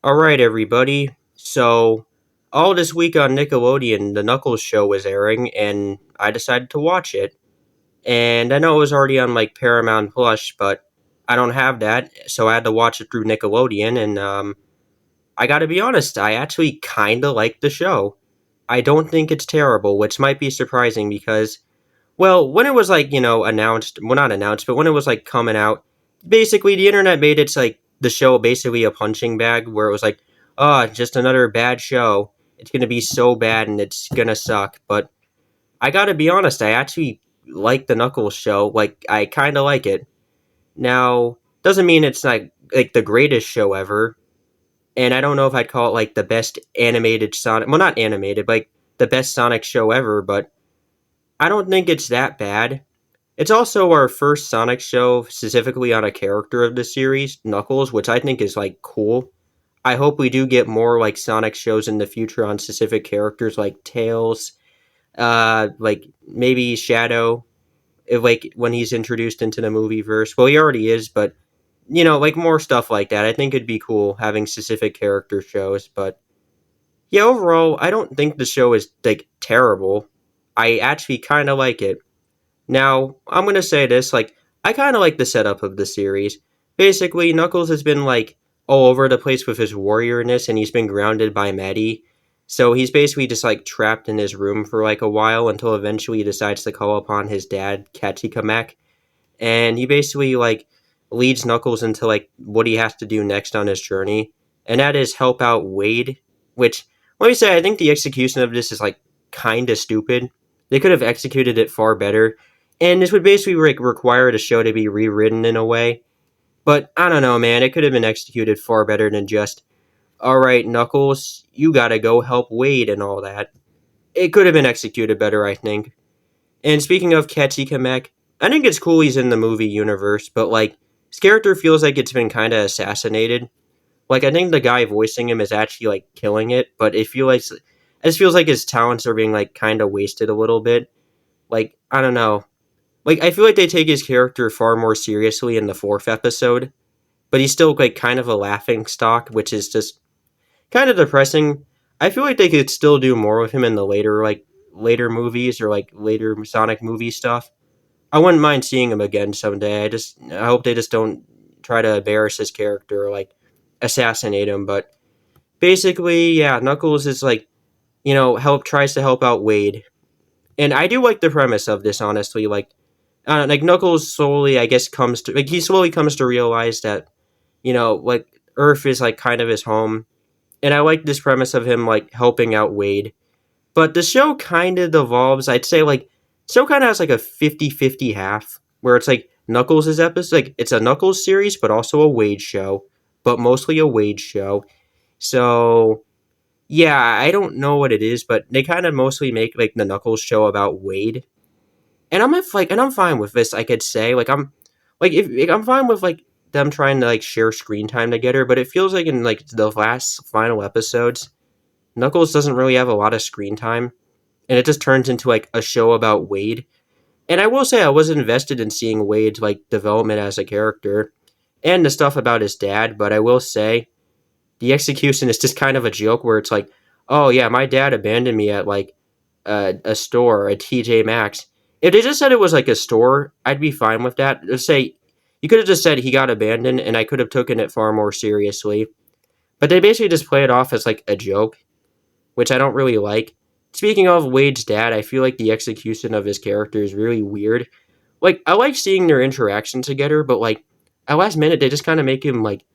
All right, everybody. So, all this week on Nickelodeon, the Knuckles show was airing, and I decided to watch it. And I know it was already on like Paramount Plus, but I don't have that, so I had to watch it through Nickelodeon. And I got to be honest, I actually kind of like the show. I don't think it's terrible, which might be surprising because, well, when it was like announced, well, not announced, but when it was like coming out, basically the internet made it like the show basically a punching bag where it was like, oh, just another bad show. It's gonna be so bad and it's gonna suck. But I gotta be honest, I actually like the Knuckles show. Like I kind of like it. Now doesn't mean it's like the greatest show ever, and I don't know if I'd call it like the best animated Sonic. Well, not animated, but like the best Sonic show ever. But I don't think it's that bad. It's also our first Sonic show specifically on a character of the series, Knuckles, which I think is like cool. I hope we do get more like Sonic shows in the future on specific characters like Tails, like maybe Shadow, if, like when he's introduced into the movie verse. Well, he already is, but like more stuff like that. I think it'd be cool having specific character shows, but yeah, overall, I don't think the show is like terrible. I actually kind of like it. Now, I'm gonna say this, like, I kinda like the setup of the series. Basically, Knuckles has been, like, all over the place with his warriorness, and he's been grounded by Maddie. So he's basically just, like, trapped in his room for, like, a while until eventually he decides to call upon his dad, Kamek. And he basically, like, leads Knuckles into, like, what he has to do next on his journey. And that is help out Wade, which, let me say, I think the execution of this is, like, kinda stupid. They could have executed it far better, and this would basically require the show to be rewritten in a way. But I don't know, man. It could have been executed far better than just, all right, Knuckles, you gotta go help Wade and all that. It could have been executed better, I think. And speaking of Ketchy Kamek, I think it's cool he's in the movie universe, but like, his character feels like it's been kind of assassinated. Like, I think the guy voicing him is actually like killing it, but it just feels like his talents are being like kind of wasted a little bit. Like, I don't know. Like, I feel like they take his character far more seriously in the fourth episode, but he's still like kind of a laughing stock, which is just kind of depressing. I feel like they could still do more with him in the later movies or like later Sonic movie stuff. I wouldn't mind seeing him again someday. I hope they just don't try to embarrass his character or like assassinate him. But basically, yeah, Knuckles is like help tries to help out Wade, and I do like the premise of this honestly. Like Knuckles slowly, I guess, comes to like he slowly comes to realize that like Earth is like kind of his home, and I like this premise of him like helping out Wade. But the show kind of devolves. I'd say like show kind of has like a 50-50 half where it's like Knuckles' episode, like it's a Knuckles series, but also a Wade show, but mostly a Wade show. So yeah, I don't know what it is, but they kind of mostly make like the Knuckles show about Wade, and I'm fine with this. I could say if I'm fine with like them trying to like share screen time together, but it feels like in like the last final episodes, Knuckles doesn't really have a lot of screen time, and it just turns into like a show about Wade. And I will say I was invested in seeing Wade's like development as a character and the stuff about his dad, but I will say the execution is just kind of a joke where it's like, oh yeah, my dad abandoned me at like a store, a TJ Maxx. If they just said it was like a store, I'd be fine with that. Let's say you could have just said he got abandoned, and I could have taken it far more seriously. But they basically just play it off as like a joke, which I don't really like. Speaking of Wade's dad, I feel like the execution of his character is really weird. Like I like seeing their interaction together, but like at last minute they just kind of make him like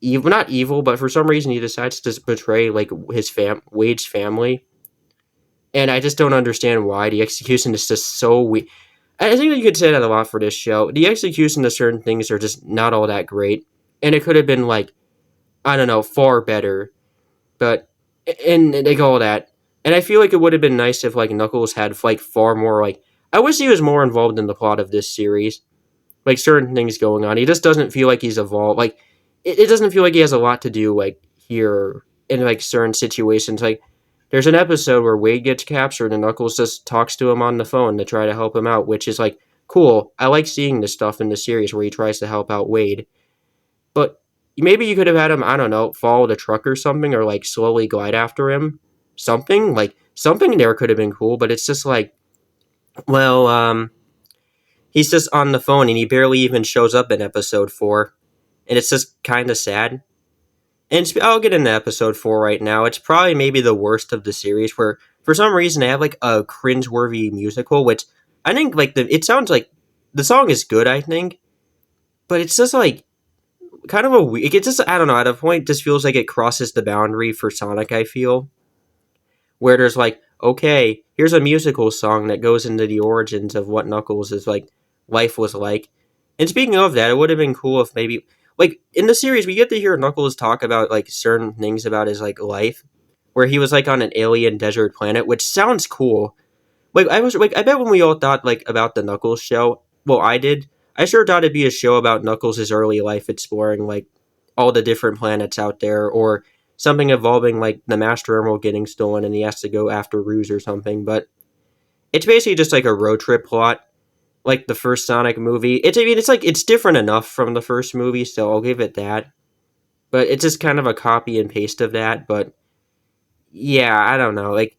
evil, not evil, but for some reason he decides to betray like Wade's family, and I just don't understand why. The execution is just so weak. I think that you could say that a lot for this show. The execution of certain things are just not all that great, and it could have been like I don't know, far better. But and they go all that, and I feel like it would have been nice if like Knuckles had like far more like. I wish he was more involved in the plot of this series, like certain things going on. He just doesn't feel like he's evolved. Like it doesn't feel like he has a lot to do like here in like certain situations. Like there's an episode where Wade gets captured and Knuckles just talks to him on the phone to try to help him out, which is like cool. I like seeing this stuff in the series where he tries to help out Wade. But maybe you could have had him, I don't know, follow the truck or something, or like slowly glide after him. Something there could have been cool, but it's just like, well, he's just on the phone and he barely even shows up in episode 4. And it's just kind of sad. And I'll get into episode 4 right now. It's probably maybe the worst of the series, where for some reason they have like a cringeworthy musical, which I think like it sounds like the song is good, I think, but it's just like kind of it just, I don't know, at a point just feels like it crosses the boundary for Sonic, I feel, where there's like, okay, here's a musical song that goes into the origins of what Knuckles' is like life was like. And speaking of that, it would have been cool if maybe like in the series we get to hear Knuckles talk about like certain things about his like life, where he was like on an alien desert planet, which sounds cool. Like I bet when we all thought like about the Knuckles show, well, I did. I sure thought it'd be a show about Knuckles' early life exploring like all the different planets out there, or something involving like the Master Emerald getting stolen and he has to go after Ruse or something. But it's basically just like a road trip plot, like the first Sonic movie. I mean, it's like it's different enough from the first movie, so I'll give it that. But it's just kind of a copy and paste of that. But yeah, I don't know. Like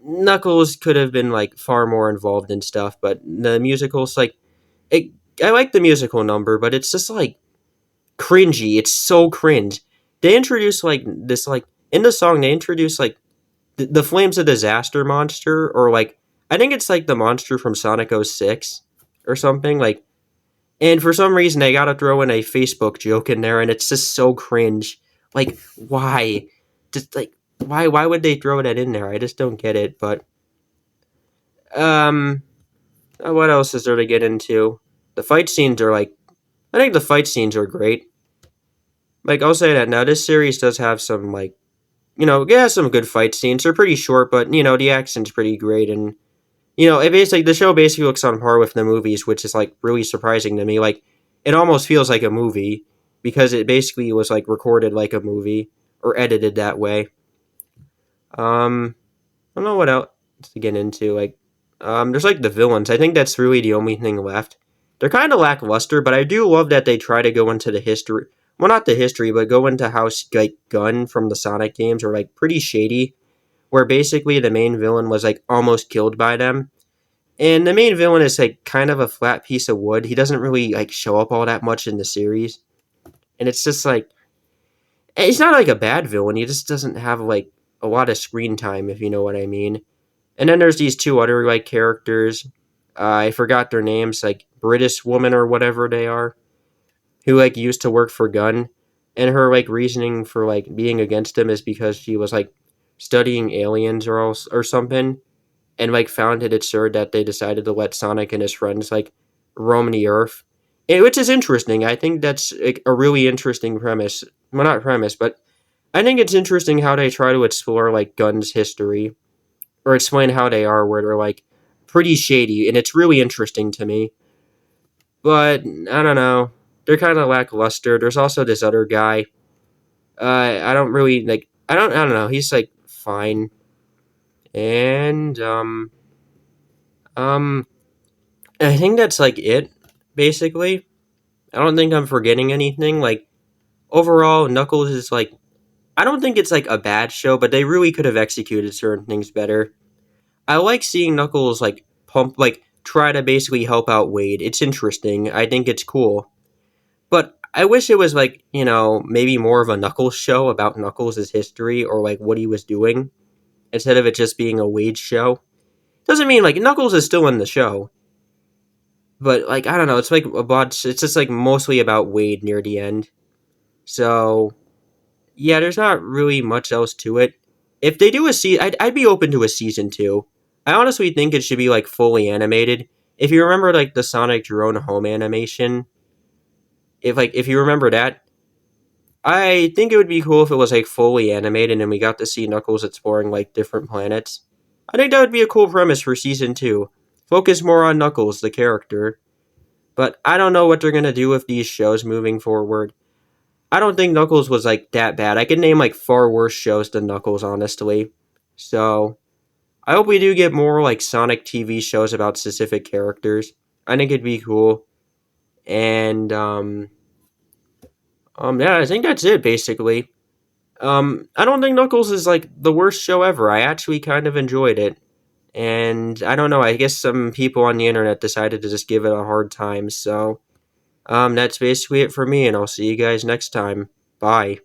Knuckles could have been like far more involved in stuff, but the musicals like it, I like the musical number, but it's just like cringy. It's so cringe. They introduce like this like in the song they introduce like the Flames of Disaster monster, or like I think it's like the monster from Sonic 06 or something like, and for some reason they gotta throw in a Facebook joke in there and it's just so cringe. Like why? Just like why would they throw that in there? I just don't get it. But um what else is there to get into? The fight scenes are like, I think the fight scenes are great. Like I'll say that now this series does have some like, it has some good fight scenes. They're pretty short, but the action's pretty great, and it basically the show basically looks on par with the movies, which is like really surprising to me. Like it almost feels like a movie because it basically was like recorded like a movie or edited that way. I don't know what else to get into. Like, there's like the villains. I think that's really the only thing left. They're kind of lackluster, but I do love that they try to go into the history. Well, not the history, but go into how like Gun from the Sonic games are like pretty shady. Where basically the main villain was like almost killed by them, and the main villain is like kind of a flat piece of wood. He doesn't really like show up all that much in the series, and it's just like it's not like a bad villain. He just doesn't have like a lot of screen time, if you know what I mean. And then there's these two other like characters. I forgot their names, like British woman or whatever they are, who like used to work for Gunn, and her like reasoning for like being against him is because she was like studying aliens or something, and like found it absurd that they decided to let Sonic and his friends like roam the Earth, which is interesting. I think that's like, a really interesting premise. Well, not premise, but I think it's interesting how they try to explore like Gunn's history or explain how they are, where they're like pretty shady, and it's really interesting to me. But I don't know, they're kind of lackluster. There's also this other guy. I don't really like. I don't know. He's like fine, and um, I think that's like it. Basically, I don't think I'm forgetting anything. Like overall, Knuckles is like. I don't think it's like a bad show, but they really could have executed certain things better. I like seeing Knuckles like try to basically help out Wade. It's interesting. I think it's cool. But I wish it was like, maybe more of a Knuckles show about Knuckles' history or like what he was doing instead of it just being a Wade show. Doesn't mean like Knuckles is still in the show. But like I don't know, it's like it's just like mostly about Wade near the end. So yeah, there's not really much else to it. If they do I'd be open to a season 2. I honestly think it should be like fully animated. If you remember like the Sonic Drone Home animation, if you remember that, I think it would be cool if it was like fully animated and we got to see Knuckles exploring like different planets. I think that would be a cool premise for season 2. Focus more on Knuckles, the character. But I don't know what they're gonna do with these shows moving forward. I don't think Knuckles was like that bad. I could name like far worse shows than Knuckles, honestly. So I hope we do get more like Sonic TV shows about specific characters. I think it'd be cool. And Yeah, I think that's it basically. I don't think Knuckles is like the worst show ever. I actually kind of enjoyed it. And I don't know, I guess some people on the internet decided to just give it a hard time. So, that's basically it for me, and I'll see you guys next time. Bye.